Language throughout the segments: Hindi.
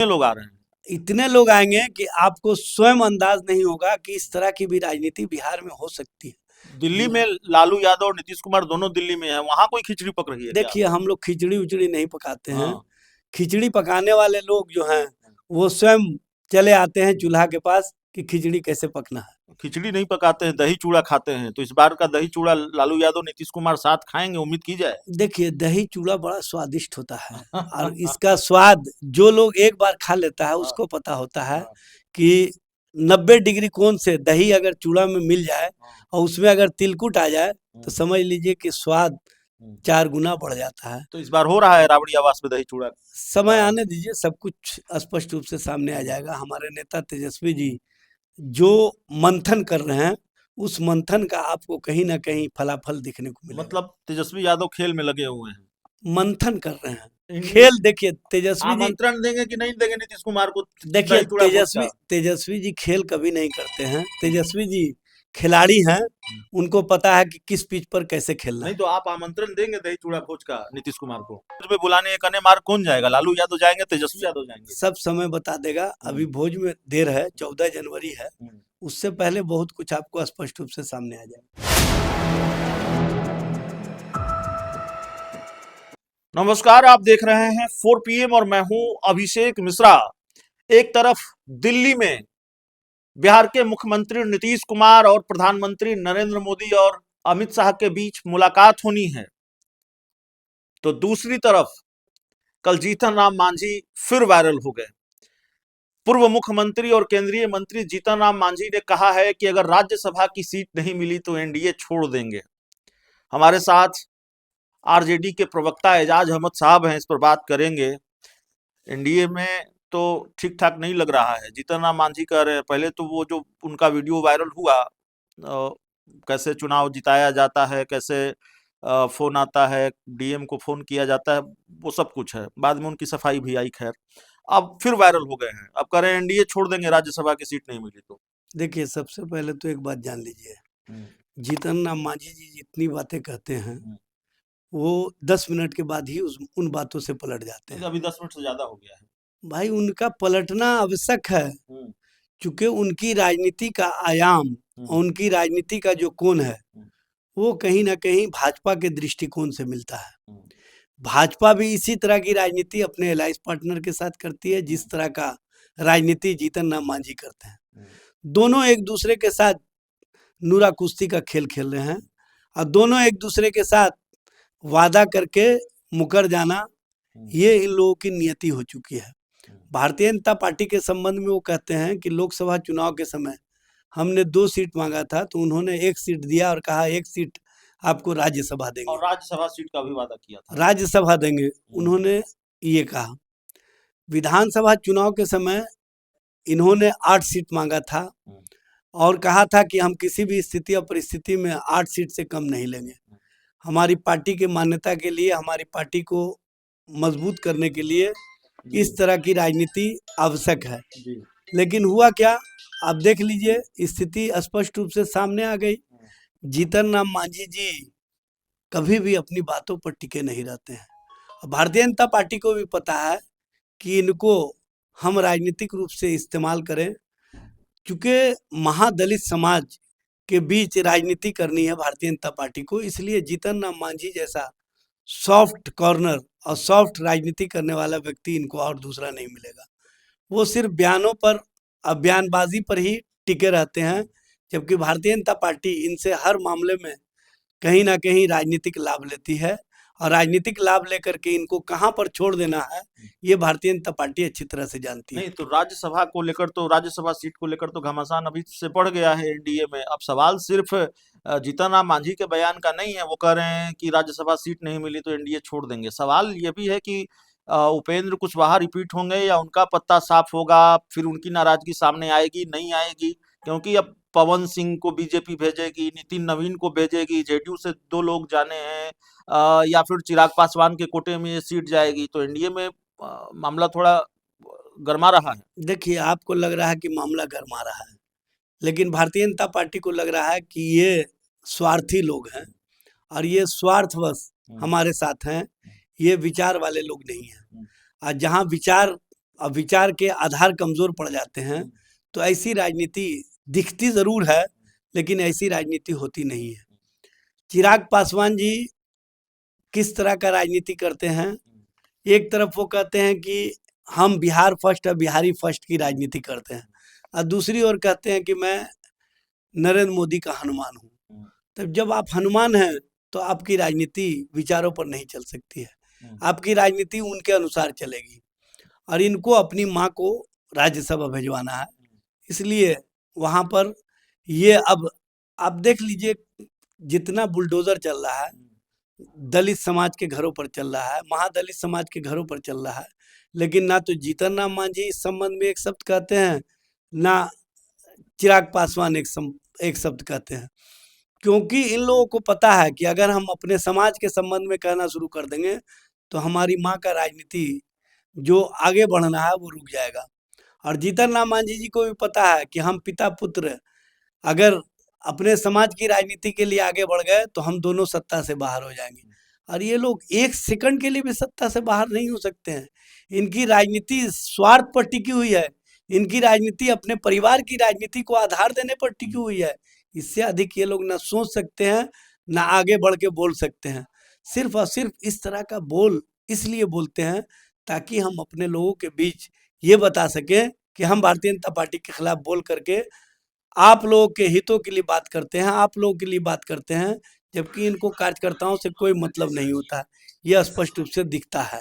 लोग आ रहे हैं। इतने लोग आएंगे कि आपको स्वयं अंदाज नहीं होगा कि इस तरह की भी राजनीति बिहार में हो सकती है। दिल्ली में लालू यादव और नीतीश कुमार दोनों दिल्ली में है, वहां कोई खिचड़ी पक रही है क्या? देखिए, हम लोग खिचड़ी उचड़ी नहीं पकाते हैं। हाँ। खिचड़ी पकाने वाले लोग जो हैं वो स्वयं चले आते हैं चूल्हा के पास कि खिचड़ी कैसे पकना है। खिचड़ी नहीं पकाते हैं, दही चूड़ा खाते हैं। तो इस बार का दही चूड़ा लालू यादव नीतीश कुमार साथ खाएंगे, उम्मीद की जाए। देखिए, दही चूड़ा बड़ा स्वादिष्ट होता है और इसका स्वाद जो लोग एक बार खा लेता है उसको पता होता है कि 90 डिग्री कोण से दही अगर चूड़ा में मिल जाए और उसमें अगर तिलकुट आ जाए तो समझ लीजिए कि स्वाद 4 गुना बढ़ जाता है। तो इस बार हो रहा है राबड़ी आवास में दही चूड़ा? समय आने दीजिए, सब कुछ स्पष्ट रूप से सामने आ जाएगा। हमारे नेता तेजस्वी जी जो मंथन कर रहे हैं उस मंथन का आपको कहीं ना कहीं फलाफल दिखने को मिलेगा। मतलब तेजस्वी यादव खेल में लगे हुए हैं, मंथन कर रहे हैं। खेल देखिए, तेजस्वी जी आमंत्रण देंगे कि नहीं देंगे नीतीश कुमार को देखिए, दही चूड़ा भोज का? तेजस्वी जी खेल कभी नहीं करते हैं। तेजस्वी जी खिलाड़ी हैं, उनको पता है कि किस पिच पर कैसे खेलना नहीं है। तो आप आमंत्रण देंगे दही चूड़ा भोज का नीतीश कुमार को? भोज में बुलाने एक अन्य मार्ग कौन जाएगा? लालू यादव जाएंगे, तेजस्वी यादव जाएंगे? सब समय बता देगा। अभी भोज में देर है, 14 जनवरी है, उससे पहले बहुत कुछ आपको स्पष्ट रूप से सामने आ जाएगा। नमस्कार, आप देख रहे हैं 4 PM और मैं हूं अभिषेक मिश्रा। एक तरफ दिल्ली में बिहार के मुख्यमंत्री नीतीश कुमार और प्रधानमंत्री नरेंद्र मोदी और अमित शाह के बीच मुलाकात होनी है, तो दूसरी तरफ कल जीतन राम मांझी फिर वायरल हो गए। पूर्व मुख्यमंत्री और केंद्रीय मंत्री जीतन राम मांझी ने कहा है कि अगर राज्यसभा की सीट नहीं मिली तो एनडीए छोड़ देंगे। हमारे साथ आरजेडी के प्रवक्ता एजाज अहमद साहब हैं, इस पर बात करेंगे। एनडीए में तो ठीक ठाक नहीं लग रहा है। जीतन राम मांझी कह रहे हैं, पहले तो वो जो उनका वीडियो वायरल हुआ, कैसे चुनाव जिताया जाता है, कैसे फोन आता है, डीएम को फोन किया जाता है, वो सब कुछ है। बाद में उनकी सफाई भी आई, खैर। अब फिर वायरल हो गए हैं, अब कह रहे हैं एनडीए छोड़ देंगे राज्यसभा की सीट नहीं मिली तो। देखिए, सबसे पहले तो एक बात जान लीजिए, जीतन राम मांझी जी जितनी बातें कहते हैं वो 10 मिनट के बाद ही उन बातों से पलट जाते हैं। अभी 10 मिनट से ज्यादा हो गया है भाई, उनका पलटना आवश्यक है, क्योंकि उनकी राजनीति का आयाम और उनकी राजनीति का जो कोण है वो कहीं ना कहीं भाजपा के दृष्टिकोण से मिलता है। भाजपा भी इसी तरह की राजनीति अपने अलायंस पार्टनर के साथ करती है जिस तरह का राजनीति जीतन राम मांझी करते हैं। दोनों एक दूसरे के साथ नूरा कुश्ती का खेल खेल रहे हैं और दोनों एक दूसरे के साथ वादा करके मुकर जाना, ये इन लोगों की नियति हो चुकी है। भारतीय जनता पार्टी के संबंध में वो कहते हैं कि लोकसभा चुनाव के समय हमने 2 सीट मांगा था तो उन्होंने 1 सीट दिया और कहा 1 सीट आपको राज्यसभा देंगे, और राज्यसभा सीट का भी वादा किया था। राज्यसभा देंगे उन्होंने ये कहा। विधानसभा चुनाव के समय इन्होंने 8 सीट मांगा था और कहा था कि हम किसी भी स्थिति और परिस्थिति में 8 सीट से कम नहीं लेंगे। हमारी पार्टी की मान्यता के लिए, हमारी पार्टी को मजबूत करने के लिए इस तरह की राजनीति आवश्यक है। लेकिन हुआ क्या, आप देख लीजिए, स्थिति स्पष्ट रूप से सामने आ गई। जीतन राम मांझी जी कभी भी अपनी बातों पर टिके नहीं रहते हैं। भारतीय जनता पार्टी को भी पता है कि इनको हम राजनीतिक रूप से इस्तेमाल करें, क्योंकि महादलित समाज के बीच राजनीति करनी है भारतीय जनता पार्टी को। इसलिए जीतन राम मांझी जैसा सॉफ्ट कॉर्नर और सॉफ्ट राजनीति करने वाला व्यक्ति इनको और दूसरा नहीं मिलेगा। वो सिर्फ बयानों पर और बयानबाजी पर ही टिके रहते हैं, जबकि भारतीय जनता पार्टी इनसे हर मामले में कहीं ना कहीं राजनीतिक लाभ लेती है और राजनीतिक लाभ लेकर के इनको कहां पर छोड़ देना है ये भारतीय जनता पार्टी अच्छी तरह से जानती है। नहीं तो राज्यसभा को लेकर तो, राज्यसभा सीट को लेकर तो घमासान अभी से बढ़ गया है एनडीए में। अब सवाल सिर्फ जीतन राम मांझी के बयान का नहीं है। वो कह रहे हैं कि राज्यसभा सीट नहीं मिली तो एनडीए छोड़ देंगे। सवाल ये भी है कि उपेंद्र कुशवाहा रिपीट होंगे या उनका पत्ता साफ होगा, फिर उनकी नाराजगी सामने आएगी नहीं आएगी। क्योंकि अब पवन सिंह को बीजेपी भेजेगी, नितिन नवीन को भेजेगी, जेडीयू से 2 लोग जाने हैं, या फिर चिराग पासवान के कोटे में ये सीट जाएगी, तो एनडीए में मामला थोड़ा गरमा रहा है। देखिए, आपको लग रहा है कि मामला गरमा रहा है, लेकिन भारतीय जनता पार्टी को लग रहा है कि ये स्वार्थी लोग हैं और ये स्वार्थवश हमारे साथ हैं, ये विचार वाले लोग नहीं हैं। और जहाँ विचार विचार के आधार कमजोर पड़ जाते हैं, तो ऐसी राजनीति दिखती जरूर है, लेकिन ऐसी राजनीति होती नहीं है। चिराग पासवान जी किस तरह का राजनीति करते हैं? एक तरफ वो कहते हैं कि हम बिहार फर्स्ट और बिहारी फर्स्ट की राजनीति करते हैं, और दूसरी ओर कहते हैं कि मैं नरेंद्र मोदी का हनुमान हूँ। तब जब आप हनुमान हैं तो आपकी राजनीति विचारों पर नहीं चल सकती है, आपकी राजनीति उनके अनुसार चलेगी। और इनको अपनी माँ को राज्यसभा भिजवाना है, इसलिए वहाँ पर ये अब आप देख लीजिए, जितना बुलडोजर चल रहा है दलित समाज के घरों पर चल रहा है, महादलित समाज के घरों पर चल रहा है, लेकिन ना तो जीतन राम मांझी इस संबंध में एक शब्द कहते हैं, ना चिराग पासवान एक शब्द कहते हैं। क्योंकि इन लोगों को पता है कि अगर हम अपने समाज के संबंध में कहना शुरू कर देंगे तो हमारी माँ का राजनीति जो आगे बढ़ना है वो रुक जाएगा। और जीतन राम मांझी जी को भी पता है कि हम पिता पुत्र अगर अपने समाज की राजनीति के लिए आगे बढ़ गए तो हम दोनों सत्ता से बाहर हो जाएंगे, और ये लोग एक सेकंड के लिए भी सत्ता से बाहर नहीं हो सकते हैं। इनकी राजनीति स्वार्थ पर टिकी हुई है, इनकी राजनीति अपने परिवार की राजनीति को आधार देने पर टिकी हुई है। इससे अधिक ये लोग ना सोच सकते हैं, ना आगे बढ़ के बोल सकते हैं। सिर्फ और सिर्फ इस तरह का बोल इसलिए बोलते हैं ताकि हम अपने लोगों के बीच ये बता सकें कि हम भारतीय जनता पार्टी के खिलाफ बोल करके आप लोगों के हितों के लिए बात करते हैं, आप लोगों के लिए बात करते हैं, जबकि इनको कार्यकर्ताओं से कोई मतलब नहीं होता। यह स्पष्ट रूप से दिखता है।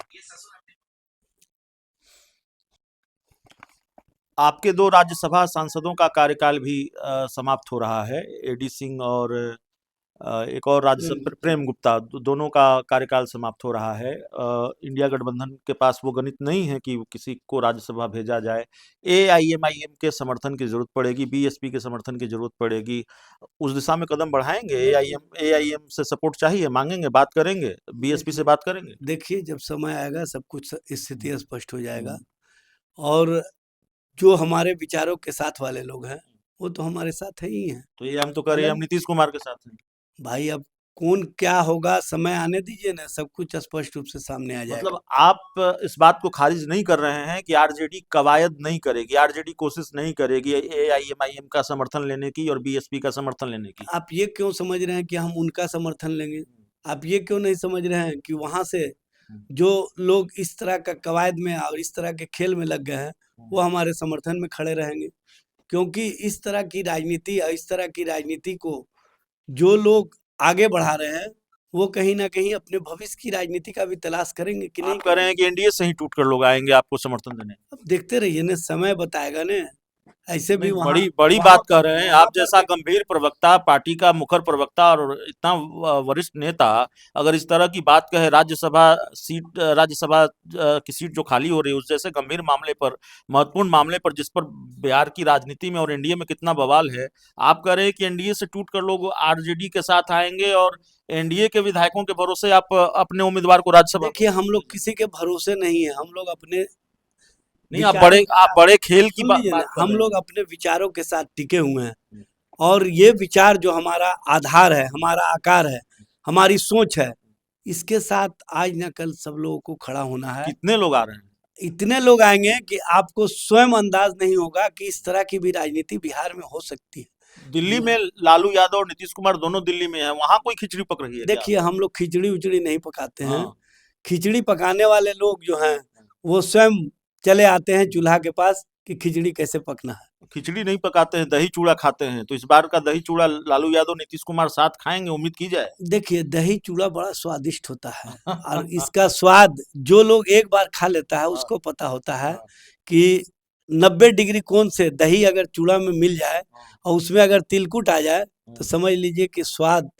आपके 2 राज्यसभा सांसदों का कार्यकाल भी समाप्त हो रहा है, एडी सिंह और एक और राज्यसभा प्रेम गुप्ता, दोनों का कार्यकाल समाप्त हो रहा है। इंडिया गठबंधन के पास वो गणित नहीं है कि किसी को राज्यसभा भेजा जाए। एआईएमआईएम के समर्थन की जरूरत पड़ेगी, बीएसपी के समर्थन की जरूरत पड़ेगी। उस दिशा में कदम बढ़ाएंगे? एआईएम से सपोर्ट चाहिए, मांगेंगे, बात करेंगे, बीएसपी से बात करेंगे? देखिए, जब समय आएगा सब कुछ स्थिति स्पष्ट हो जाएगा, और जो हमारे विचारों के साथ वाले लोग हैं वो तो हमारे साथ है ही हैं। तो ये हम तो कह रहे हैं हम नीतीश कुमार के साथ हैं। भाई अब कौन क्या होगा, समय आने दीजिए ना, सब कुछ स्पष्ट रूप से सामने आ जाएगा। मतलब आप इस बात को खारिज नहीं कर रहे हैं कि आरजेडी कवायद नहीं करेगी, आरजेडी कोशिश नहीं करेगी एआईएमआईएम का समर्थन लेने की और बीएसपी का समर्थन लेने की? आप ये क्यों समझ रहे हैं कि हम उनका समर्थन लेंगे? आप ये क्यों नहीं समझ रहे हैं कि वहां से जो लोग इस तरह का कवायद में और इस तरह के खेल में लग गए हैं वो हमारे समर्थन में खड़े रहेंगे? क्योंकि इस तरह की राजनीति और इस तरह की राजनीति को जो लोग आगे बढ़ा रहे हैं वो कहीं ना कहीं अपने भविष्य की राजनीति का भी तलाश करेंगे कि नहीं। आप कह रहे हैं कि एनडीए से ही टूट कर लोग आएंगे आपको समर्थन देने? अब देखते रहिए ना, समय बताएगा ने। ऐसे भी बड़ी बात कर रहे हैं आप, जैसा गंभीर प्रवक्ता, पार्टी का मुखर प्रवक्ता और इतना वरिष्ठ नेता अगर इस तरह की बात कहे, राज्यसभा की सीट जो खाली हो रही है उस जैसे गंभीर मामले पर, महत्वपूर्ण मामले पर, जिस पर बिहार की राजनीति में और एनडीए में कितना बवाल है, आप कह रहे हैं कि एनडीए से टूट कर लोग आरजेडी के साथ आएंगे और एनडीए के विधायकों के भरोसे आप अपने उम्मीदवार को राज्यसभा? देखिए, हम लोग किसी के भरोसे नहीं है, हम लोग अपने नहीं, आप बड़े खेल की बात हम लोग अपने विचारों के साथ टिके हुए हैं, और ये विचार जो हमारा आधार है, हमारा आकार है, हमारी सोच है, इसके साथ आज न कल सब लोगों को खड़ा होना है। कितने लोग आ रहे हैं? इतने लोग आएंगे कि आपको स्वयं अंदाज नहीं होगा कि इस तरह की भी राजनीति बिहार में हो सकती है। दिल्ली में लालू यादव और नीतीश कुमार दोनों दिल्ली में हैं, वहां कोई खिचड़ी पक रही है? देखिए, हम लोग खिचड़ी उचड़ी नहीं पकाते हैं। हाँ। खिचड़ी पकाने वाले लोग जो हैं वो स्वयं चले आते हैं चूल्हा के पास कि खिचड़ी कैसे पकना है। खिचड़ी नहीं पकाते हैं, दही चूड़ा खाते हैं। तो इस बार का दही चूड़ा लालू यादव नीतीश कुमार साथ खाएंगे, उम्मीद की जाए? देखिए, दही चूड़ा बड़ा स्वादिष्ट होता है और इसका स्वाद जो लोग एक बार खा लेता है उसको पता होता है कि 90 डिग्री कोण से दही अगर चूड़ा में मिल जाए और उसमें अगर तिलकुट आ जाए तो समझ लीजिए कि स्वाद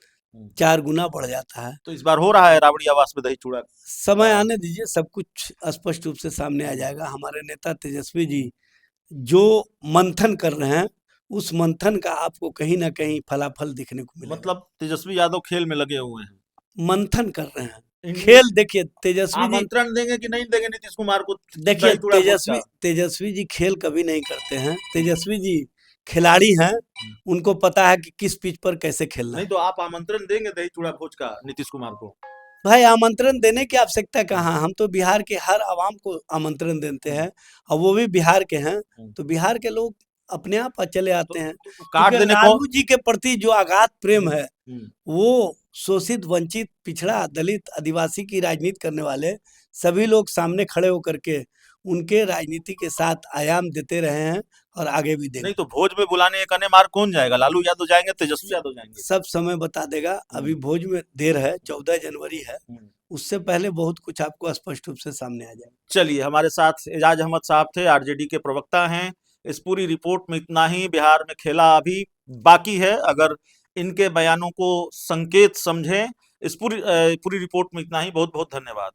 4 गुना बढ़ जाता है। तो इस बार हो रहा है राबड़ी आवास में दही चूड़ा? समय आने दीजिए, सब कुछ स्पष्ट रूप से सामने आ जाएगा। हमारे नेता तेजस्वी जी जो मंथन कर रहे हैं उस मंथन का आपको कहीं ना कहीं फलाफल दिखने को मिलेगा। मतलब तेजस्वी यादव खेल में लगे हुए हैं, मंथन कर रहे हैं खेल। देखिए, तेजस्वी जी आमंत्रण देंगे कि नहीं देंगे नीतीश कुमार को? देखिए, तेजस्वी जी खेल कभी नहीं करते हैं। तेजस्वी जी खिलाड़ी हैं, उनको पता है कि किस पिच पर कैसे खेलना है। नहीं तो आप आमंत्रण देंगे दही चूड़ा भोज का नीतीश कुमार को? भाई आमंत्रण देने की आवश्यकता कहाँ, हम तो बिहार के हर आवाम को आमंत्रण देते हैं और वो भी बिहार के हैं, तो बिहार के लोग अपने आप चले आते हैं। तो कार्ड क्योंकि देने को लालू जी के प्रति जो अगाध प्रेम है, हम्म, वो शोषित, वंचित, पिछड़ा, दलित, आदिवासी की राजनीति करने वाले सभी लोग सामने खड़े होकर के उनके राजनीति के साथ आयाम देते रहे हैं और आगे भी नहीं देंगे। तो भोज में बुलाने एक मार कौन जाएगा? लालू यादव जाएंगे, तेजस्वी यादव जाएंगे? सब समय बता देगा, अभी भोज में देर है, 14 जनवरी है, उससे पहले बहुत कुछ आपको स्पष्ट रूप से सामने आ जाएगा। चलिए, हमारे साथ एजाज अहमद साहब थे, आरजेडी के प्रवक्ता हैं। इस पूरी रिपोर्ट में इतना ही। बिहार में खेला अभी बाकी है, अगर इनके बयानों को संकेत समझें। इस पूरी रिपोर्ट में इतना ही। बहुत बहुत धन्यवाद।